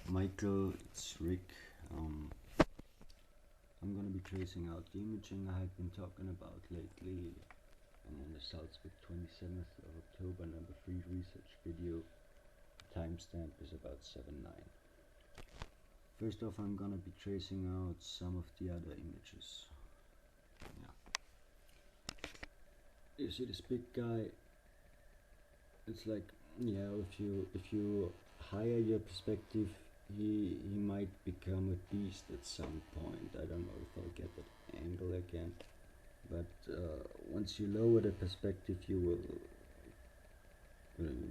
Michael, it's Rick. I'm gonna be tracing out the imaging I have been talking about lately, and the results with 27th of October number 3 research video. Timestamp is about 7:09. First off, I'm gonna be tracing out some of the other images. Yeah. You see this big guy? It's like, yeah, if you higher your perspective, he might become a beast at some point. I don't know if I'll get that angle again, but once you lower the perspective, you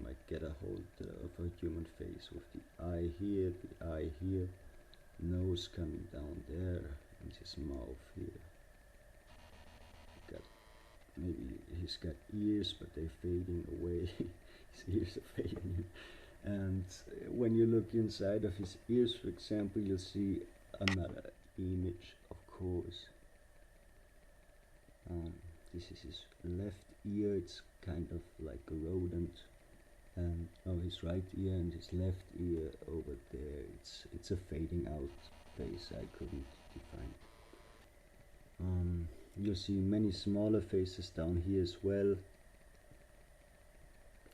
might get a hold of a human face with the eye here, nose coming down there, and his mouth here. Maybe he's got ears, but they're fading away. His ears are fading. And when you look inside of his ears, for example, you'll see another image, of course. This is his left ear. It's kind of like a rodent. And his right ear and his left ear over there. It's a fading out face. I couldn't define. You'll see many smaller faces down here as well.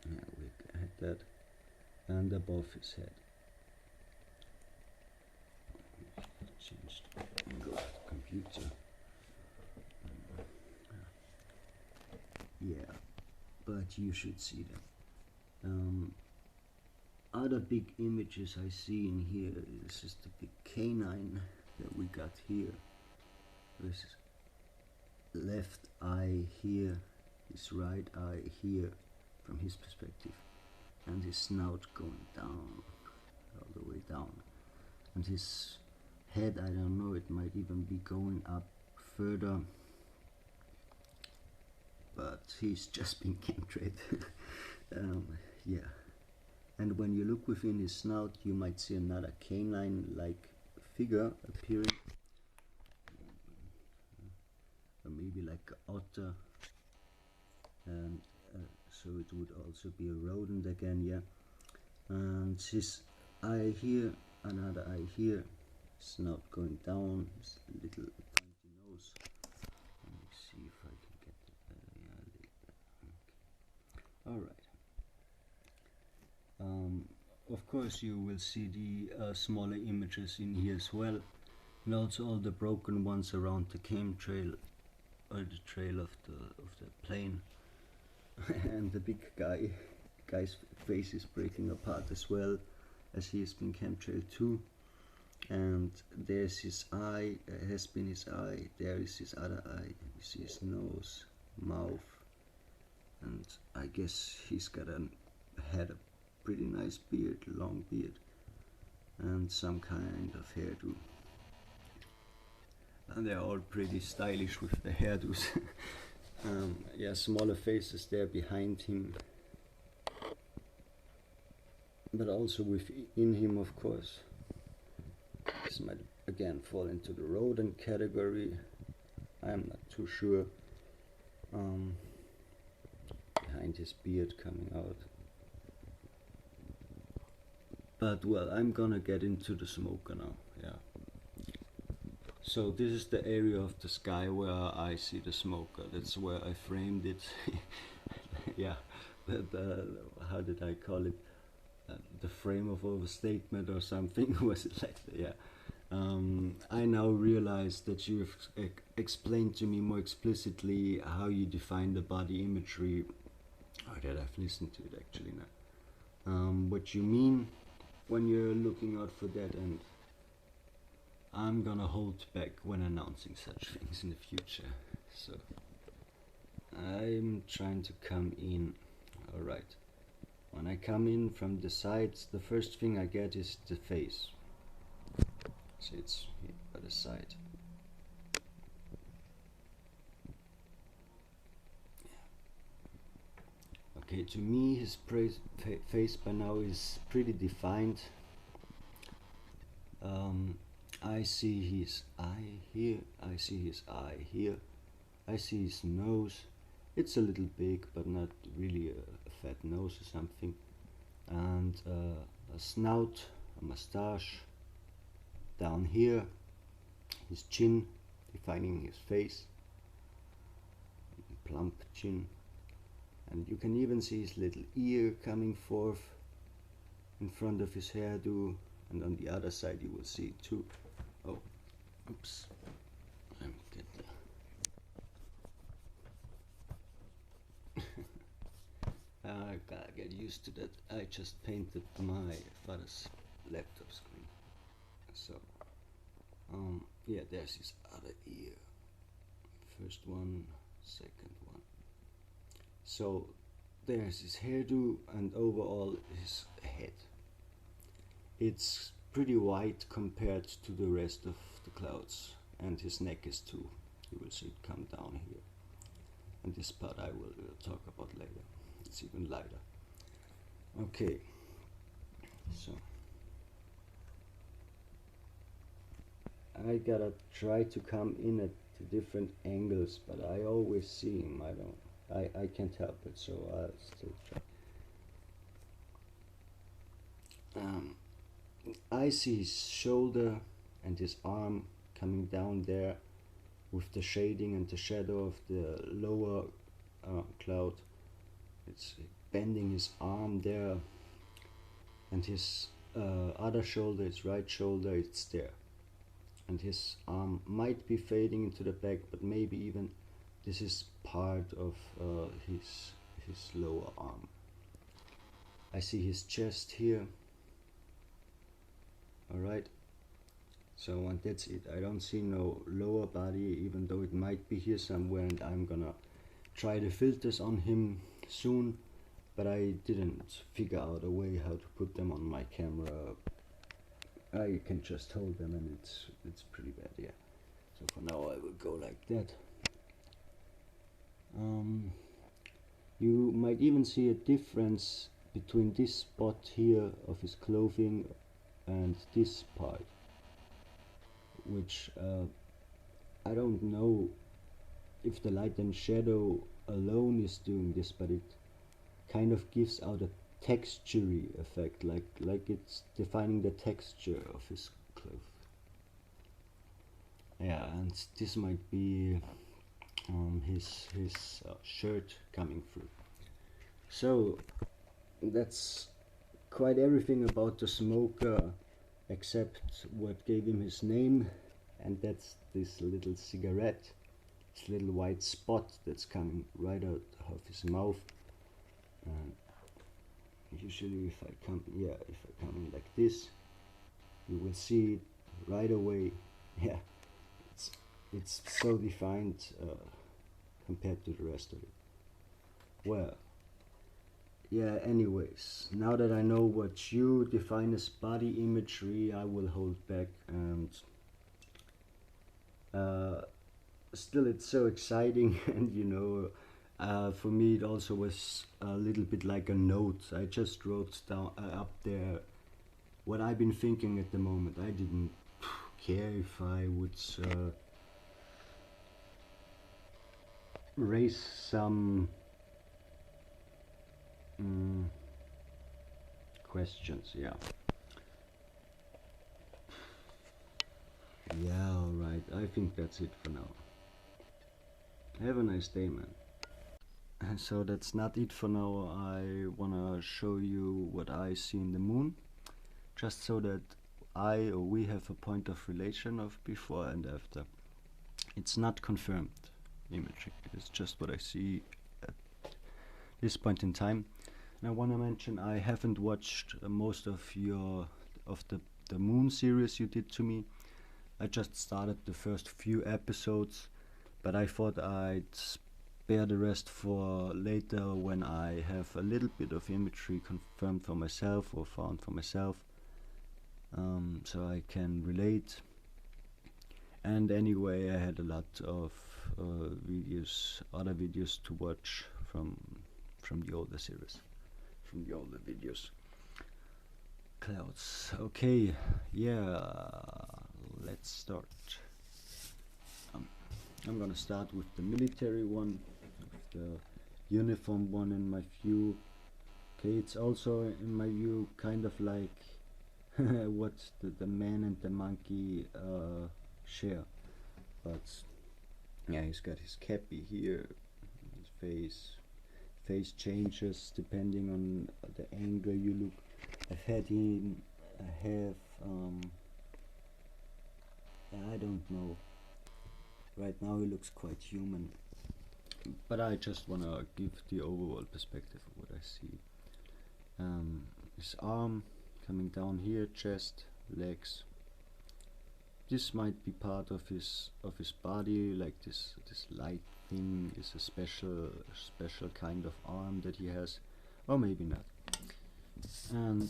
Yeah, we had that. And above his head. Changed angle of the computer. Yeah, but you should see them. Other big images I see in here. This is the big canine that we got here. This is left eye here, his right eye here from his perspective, and his snout going down, all the way down, and his head, I don't know, it might even be going up further, but he's just been chemtrailed. Yeah, and when you look within his snout, you might see another canine-like figure appearing. Or maybe like an otter, and so it would also be a rodent again, yeah. And his eye here, another eye here, snout going down, his little pointy nose. Let me see if I can get that. Yeah, okay. All right. Of course, you will see the smaller images in here as well, and also all the broken ones around the chemtrail. Or the trail of the plane. And the big guy's face is breaking apart as well, as he has been chemtrailed too. And there's his eye, has been his eye, there is his other eye, you see his nose, mouth, and I guess he's had a pretty nice beard, long beard, and some kind of hairdo. And they're all pretty stylish with the hairdos. Yeah, smaller faces there behind him, but also within him, of course. This might again fall into the rodent category. I'm not too sure. Behind his beard coming out. But well, I'm gonna get into the Smoka now. Yeah. So this is the area of the sky where I see the Smoka. That's where I framed it. Yeah, how did I call it? The Frame Of Overstatement or something. Was it like that? Yeah. I now realize that you've explained to me more explicitly how you define the body imagery. Or that I've listened to it actually now. What you mean when you're looking out for that, and I'm gonna hold back when announcing such things in the future. So I'm trying to come in. Alright. When I come in from the sides, the first thing I get is the face. So it's here by the side. Okay, to me his face by now is pretty defined. I see his eye here, I see his eye here, I see his nose. It's a little big, but not really a fat nose or something. And a snout a mustache. Down here, his chin, defining his face, plump chin, and you can even see his little ear coming forth in front of his hairdo, and on the other side you will see it too. Oh, oops, let me get there. I gotta get used to that. I just painted my father's laptop screen. So, yeah, there's his other ear. First one, second one. So, there's his hairdo and overall his head. It's pretty white compared to the rest of the clouds, and his neck is too. You will see it come down here. And this part I will talk about later. It's even lighter. Okay, so I gotta try to come in at the different angles, but I always see him. I can't help it, so I'll still try. I see his shoulder and his arm coming down there with the shading and the shadow of the lower cloud. It's bending his arm there, and his other shoulder, his right shoulder, it's there. And his arm might be fading into the back, but maybe even this is part of his lower arm. I see his chest here. Alright, so and that's it. I don't see no lower body, even though it might be here somewhere, and I'm gonna try the filters on him soon, but I didn't figure out a way how to put them on my camera. I can just hold them and it's pretty bad, yeah. So for now I will go like that. You might even see a difference between this spot here of his clothing and this part, which I don't know if the light and shadow alone is doing this, but it kind of gives out a textury effect, like it's defining the texture of his clothes. Yeah, and this might be his shirt coming through. So that's quite everything about the Smoka, except what gave him his name, and that's this little cigarette, this little white spot that's coming right out of his mouth. Usually if I come in like this, you will see it right away. Yeah, it's so defined compared to the rest of it. Well, yeah, anyways, now that I know what you define as body imagery, I will hold back, and still it's so exciting. And you know, for me it also was a little bit like a note. I just wrote down up there what I've been thinking at the moment. I didn't care if I would raise some questions. Yeah, alright, I think that's it for now. Have a nice day, man. And so that's not it for now. I wanna show you what I see in the moon, just so that we have a point of relation of before and after. It's not confirmed imagery, it's just what I see at this point in time. And I want to mention I haven't watched most of the moon series you did to me. I just started the first few episodes, but I thought I'd spare the rest for later, when I have a little bit of imagery confirmed for myself or found for myself, so I can relate. And anyway, I had a lot of other videos to watch from the older series, from the older videos. Clouds. Okay, yeah, let's start. I'm gonna start with the military one, the uniform one in my view. Okay, it's also in my view kind of like what the man and the monkey share. But yeah, he's got his cappy here, his face changes depending on the angle you look. I have I don't know. Right now he looks quite human, but I just wanna give the overall perspective of what I see. His arm coming down here, chest, legs. This might be part of his body, like this light thing is a special kind of arm that he has, or maybe not. And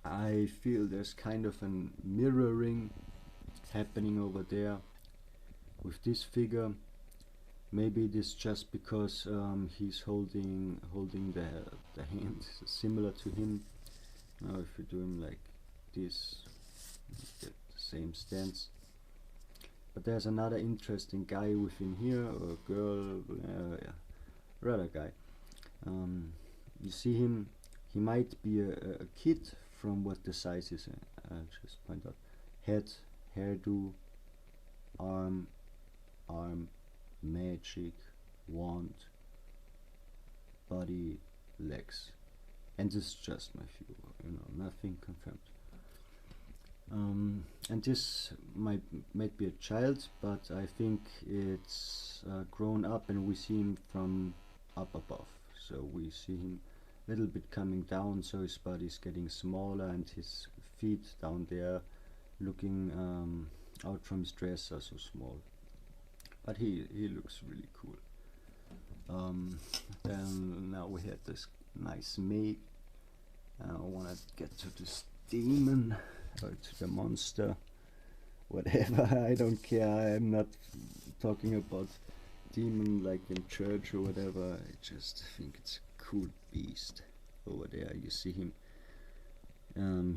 I feel there's kind of a mirroring happening over there with this figure. Maybe it is just because he's holding the hand similar to him. Now if you do him like this, you get the same stance. But there's another interesting guy within here, or girl, yeah, rather guy. You see him, he might be a kid from what the size is. I'll just point out. Head, hairdo, arm, magic, wand, body, legs. And this is just my view, nothing confirmed. And this might be a child, but I think it's grown up, and we see him from up above. So we see him a little bit coming down, so his body's getting smaller, and his feet down there looking out from his dress are so small. But he looks really cool. Then now we had this nice maid. I want to get to this demon, or to the monster, whatever. I don't care. I'm not talking about demon like in church or whatever. I just think it's a cool beast over there. You see him.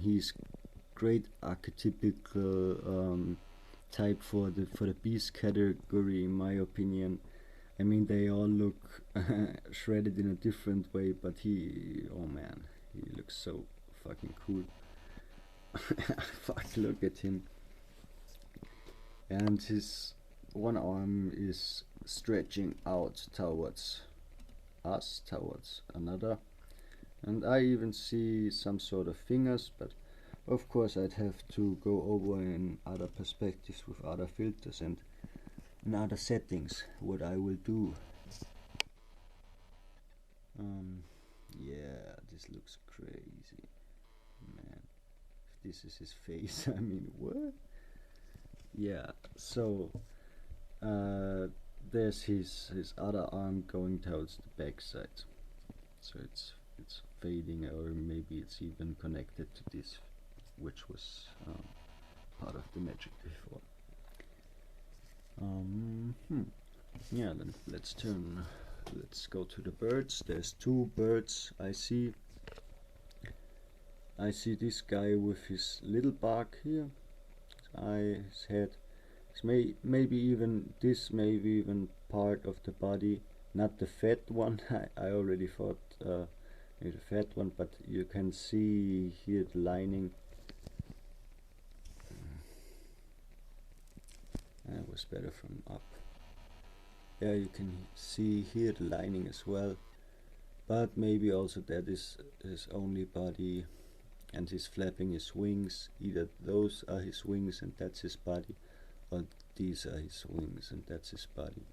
He's great archetypical type for the beast category, in my opinion. I mean, they all look shredded in a different way, but oh man, he looks so fucking cool. Fuck, look at him. And his one arm is stretching out towards us, towards another. And I even see some sort of fingers, but of course I'd have to go over in other perspectives with other filters and in other settings what I will do. Yeah, this looks crazy, man. If this is his face, I mean, what? Yeah, so there's his other arm going towards the back side, so it's fading, or maybe it's even connected to this, which was part of the magic before. Yeah, then let's go to the birds. There's two birds I see. I see this guy with his little bark here, his eye, his head. Maybe even part of the body, not the fat one. I already thought maybe the fat one, but you can see here the lining. That was better from up. Yeah, you can see here the lining as well, but maybe also that is his only body, and he's flapping his wings. Either those are his wings and that's his body, or these are his wings and that's his body.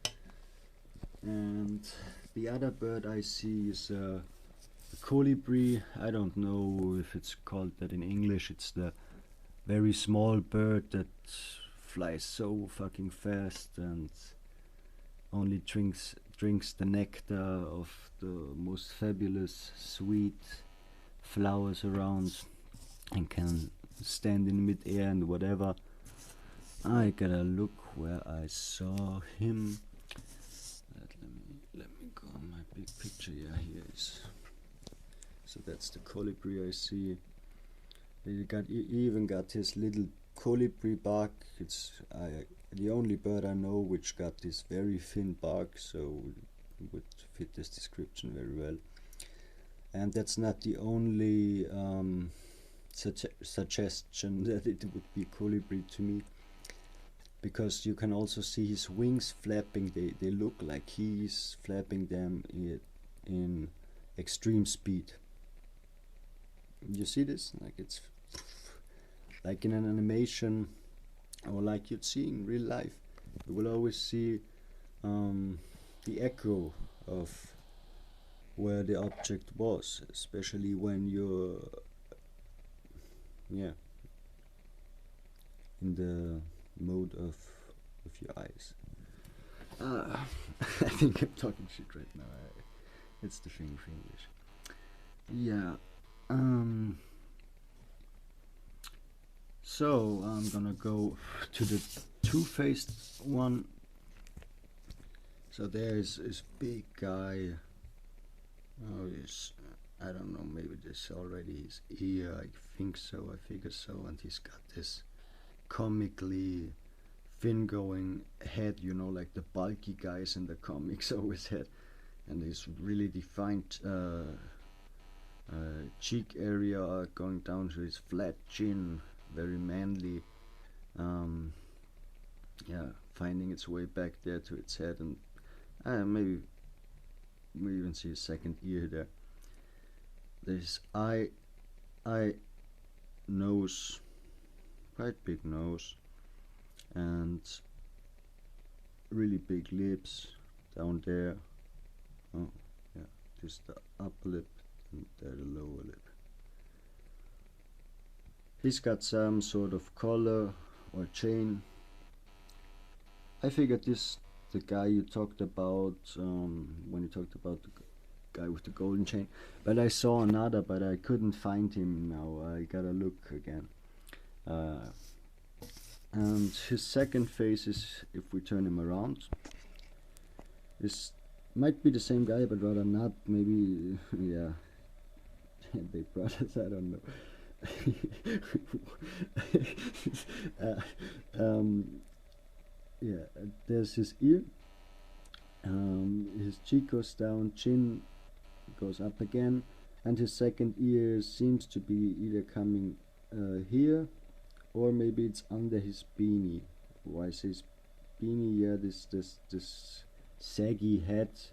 And the other bird I see is a colibri. I don't know if it's called that in English. It's the very small bird that flies so fucking fast and only drinks the nectar of the most fabulous sweet flowers around, and can stand in mid-air and whatever. I gotta look where I saw him. Let me go on my big picture. Yeah, here is. So that's the colibri I see. He even got his little colibri bark. It's the only bird I know which got this very thin bark, so it would fit this description very well. And that's not the only suggestion that it would be colibri to me, because you can also see his wings flapping. They look like he's flapping them in extreme speed. You see this? Like it's like in an animation, or like you'd see in real life. You will always see the echo of where the object was, especially when you're in the mode of your eyes. I think I'm talking shit right now. It's the English. Yeah. So I'm gonna go to the two-faced one. So there's this big guy. Oh, yes. I don't know. Maybe this already his ear. I think so. I figure so. And he's got this comically fin-going head, you know, like the bulky guys in the comics always had, and this really defined cheek area going down to his flat chin, very manly, finding its way back there to its head, and maybe we even see a second ear there. This eye, nose, quite big nose, and really big lips down there. Oh yeah, just the upper lip and there the lower lip. He's got some sort of collar or chain. I figured this the guy you talked about when you talked about the guy with the golden chain, but I saw another, but I couldn't find him now. I gotta look again. And his second face is, if we turn him around, this might be the same guy, but rather not. Maybe, yeah, they brothers. I don't know. Yeah, there's his ear. His cheek goes down, chin goes up again, and his second ear seems to be either coming here, or maybe it's under his beanie. Why is his beanie? Yeah, this saggy hat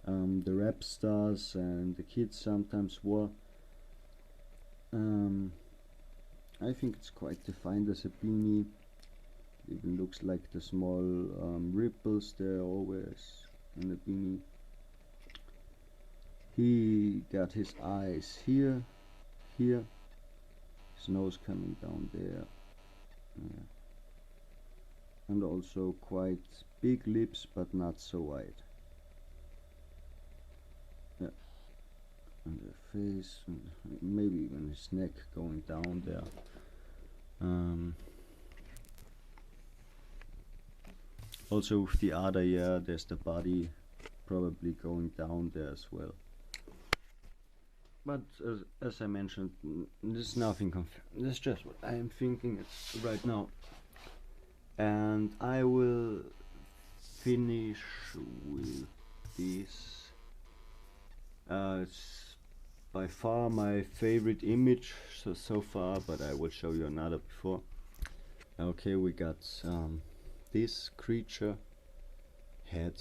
the rap stars and the kids sometimes wore. I think it's quite defined as a beanie. It even looks like the small ripples there always in the beanie. He got his eyes here, his nose coming down there, and also quite big lips, but not so wide. Yeah, and the face, and maybe even his neck going down there. Also with the other ear, there's the body probably going down there as well. But as I mentioned, there's nothing this is just what I am thinking right now. And I will finish with this. It's by far my favorite image so far, but I will show you another before. Okay, we got this creature head.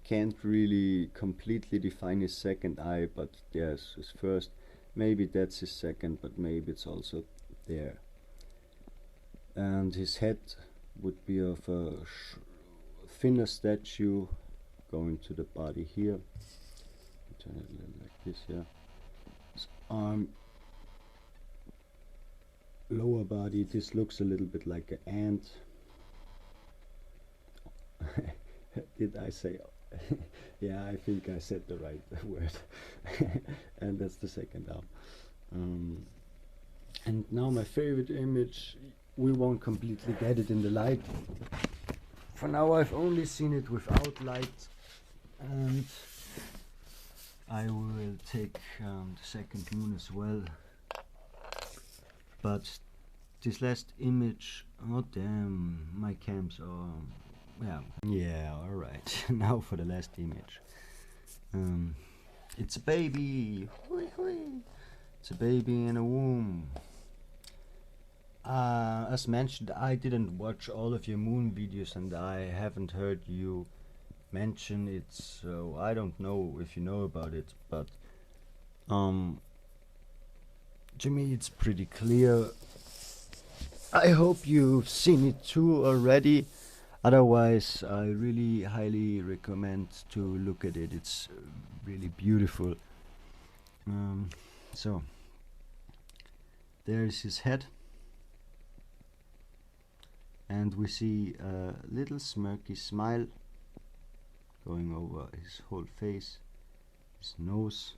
Can't really completely define his second eye, but there's his first. Maybe that's his second, but maybe it's also there. And his head would be of a thinner statue going to the body here. Turn it a little like this, yeah. His arm, lower body, this looks a little bit like an ant. Did I say? Yeah, I think I said the right word. And that's the second arm. And now my favorite image. We won't completely get it in the light. For now I've only seen it without light, and I will take the second moon as well. But this last image, oh damn, my cams are, yeah, alright. Now for the last image. It's a baby. Hui, hui. It's a baby in a womb. As mentioned, I didn't watch all of your moon videos and I haven't heard you mention it, so I don't know if you know about it, but to me it's pretty clear. I hope you've seen it too already. Otherwise, I really highly recommend to look at it. It's really beautiful. So there is his head, and we see a little smirky smile going over his whole face, his nose,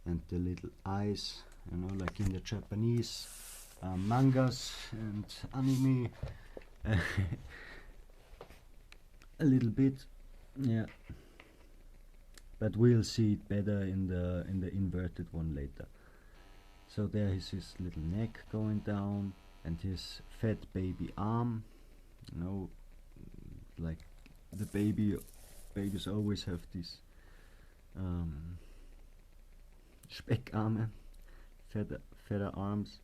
and the little eyes, you know, like in the Japanese mangas and anime. A little bit, yeah, but we'll see it better in the inverted one later. So there is his little neck going down and his fat baby arm, you know, like the babies always have these Speckarme, feather arms.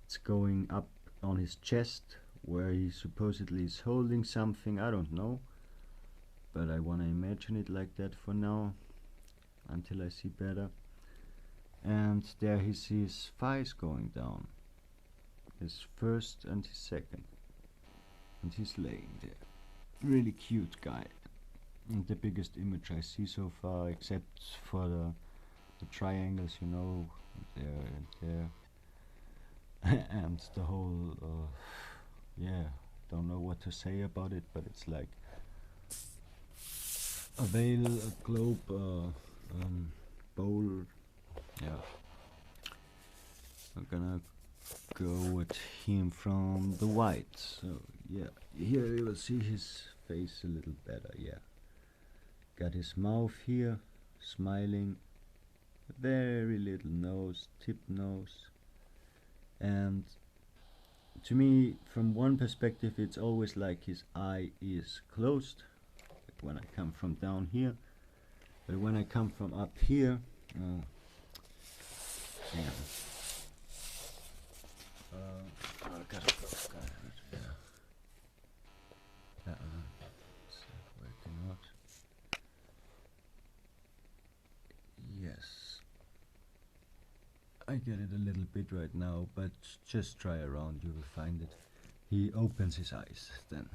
It's going up on his chest where he supposedly is holding something, I don't know, but I want to imagine it like that for now until I see better. And there he sees his thighs going down, his first and his second, and he's laying there. Really cute guy, and the biggest image I see so far, except for the triangles, you know, there and there. And the whole yeah, don't know what to say about it, but it's like a veil, a globe, bowl. Yeah, I'm gonna go with him from the white. So yeah, here you will see his face a little better. Yeah, got his mouth here, smiling, very little nose, tip nose, and to me, from one perspective, it's always like his eye is closed, like when I come from down here, but when I come from up here, working out. Yes, I get it a little bit right now, but just try around, you will find it. He opens his eyes then.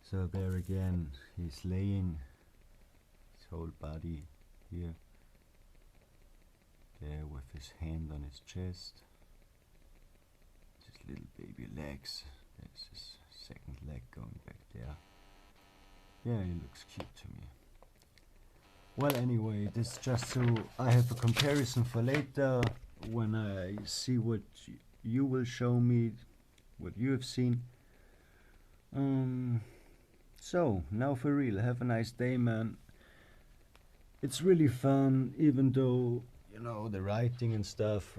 So there again, he's laying his whole body here, there with his hand on his chest, his little baby legs. There's his second leg going back there. Yeah, he looks cute to me. Well, anyway, this just so I have a comparison for later when I see what you will show me, what you have seen. So now for real, have a nice day, man. It's really fun, even though, you know, the writing and stuff,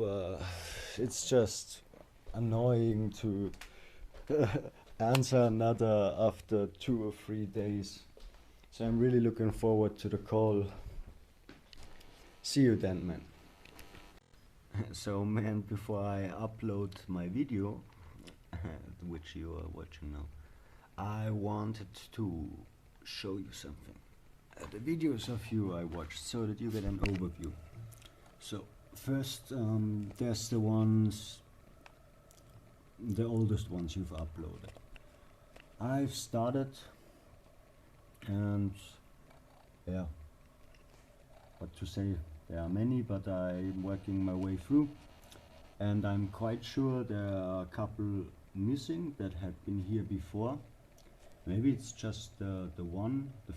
it's just annoying to answer another after 2 or 3 days. So I'm really looking forward to the call. See you then, man. So man, before I upload my video, which you are watching now, I wanted to show you something. The videos of you I watched, so that you get an overview. So first, there's the ones, the oldest ones you've uploaded. I've started, and yeah, what to say, there are many, but I'm working my way through, and I'm quite sure there are a couple missing that have been here before. Maybe it's just the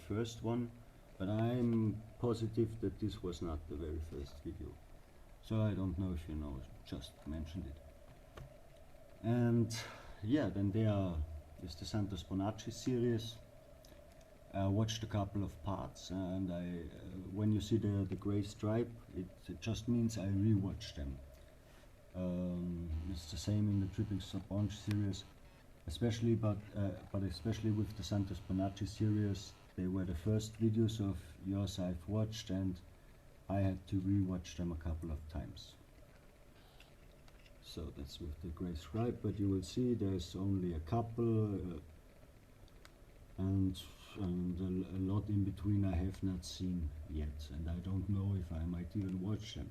first one, but I'm positive that this was not the very first video. So I don't know if you know, just mentioned it. And yeah, then there's the Santos Bonacci series. I watched a couple of parts, and when you see the grey stripe, it just means I rewatched them. It's the same in the Triple Sponge series, especially but especially with the Santos Bonacci series. They were the first videos of yours I've watched, and I had to rewatch them a couple of times. So that's with the gray scribe, but you will see there's only a couple, and a lot in between I have not seen yet, and I don't know if I might even watch them.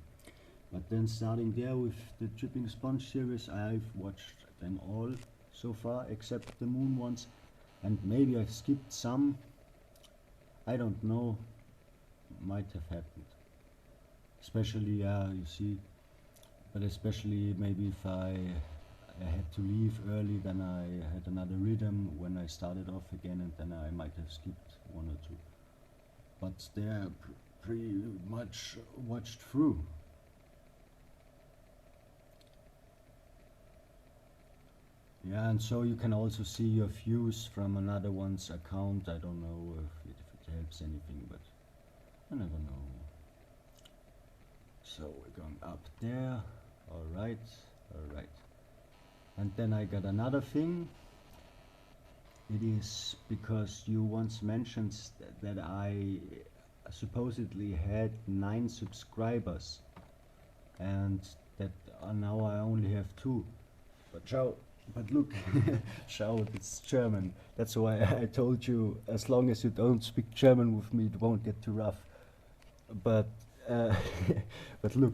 But then starting there with the Dripping Sponge series, I've watched them all so far, except the moon ones, and maybe I've skipped some, I don't know, might have happened. Especially, you see, but especially maybe if I had to leave early, then I had another rhythm when I started off again, and then I might have skipped one or two. But they're pretty much watched through. Yeah, and so you can also see your views from another one's account. I don't know if it helps anything, but I never know. So we're going up there. Alright, alright. And then I got another thing. It is because you once mentioned that I supposedly had 9 subscribers, and that now I only have 2. But ciao. But look, ciao, it's German. That's why I told you, as long as you don't speak German with me, it won't get too rough. But but look,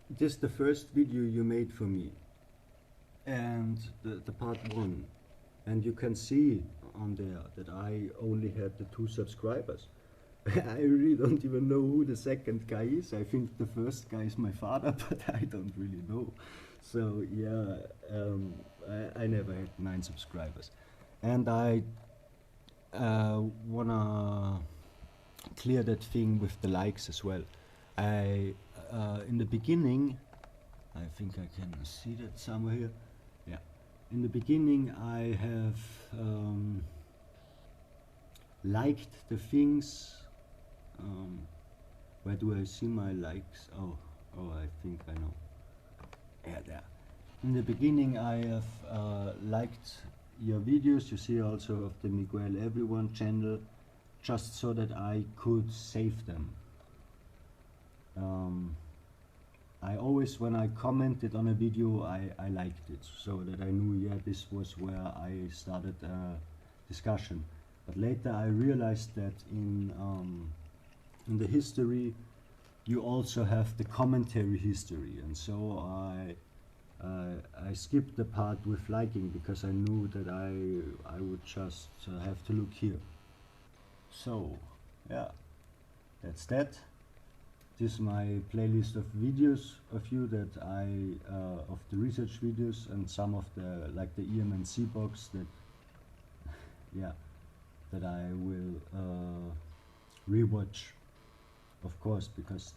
this is the first video you made for me, and the part 1, and you can see on there that I only had the 2 subscribers. I really don't even know who the second guy is. I think the first guy is my father, but I don't really know. So yeah, I never had 9 subscribers, and I wanna clear that thing with the likes as well. I in the beginning, I think I can see that somewhere here. Yeah, in the beginning I have liked the things. Where do I see my likes? Oh, I think I know. Yeah, there. In the beginning I have liked your videos. You see also of the Miguel Everyone channel, just so that I could save them. I always, when I commented on a video, I liked it, so that I knew, yeah, this was where I started a discussion. But later I realized that in the history you also have the commentary history, and so I skipped the part with liking, because I knew that I would just have to look here. So yeah, that's that. This is my playlist of videos of you that of the research videos, and some of the, like the EM&C box that, yeah, that I will rewatch, of course, because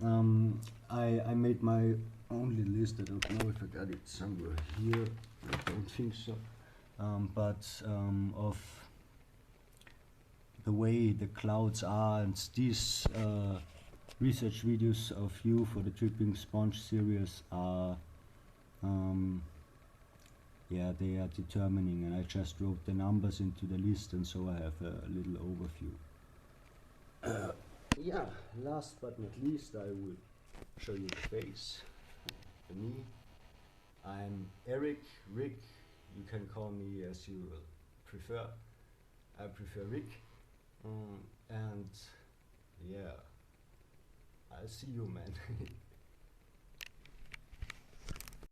I made my only list. I don't know if I got it somewhere here. I don't think so. Of the way the clouds are, and these research videos of you for the Dripping Sponge series are, yeah, they are determining, and I just wrote the numbers into the list, and so I have a little overview. Yeah, last but not least, I will show you the face, me. I'm Eric, Rick, you can call me as you prefer. I prefer Rick, and yeah, I'll see you, man.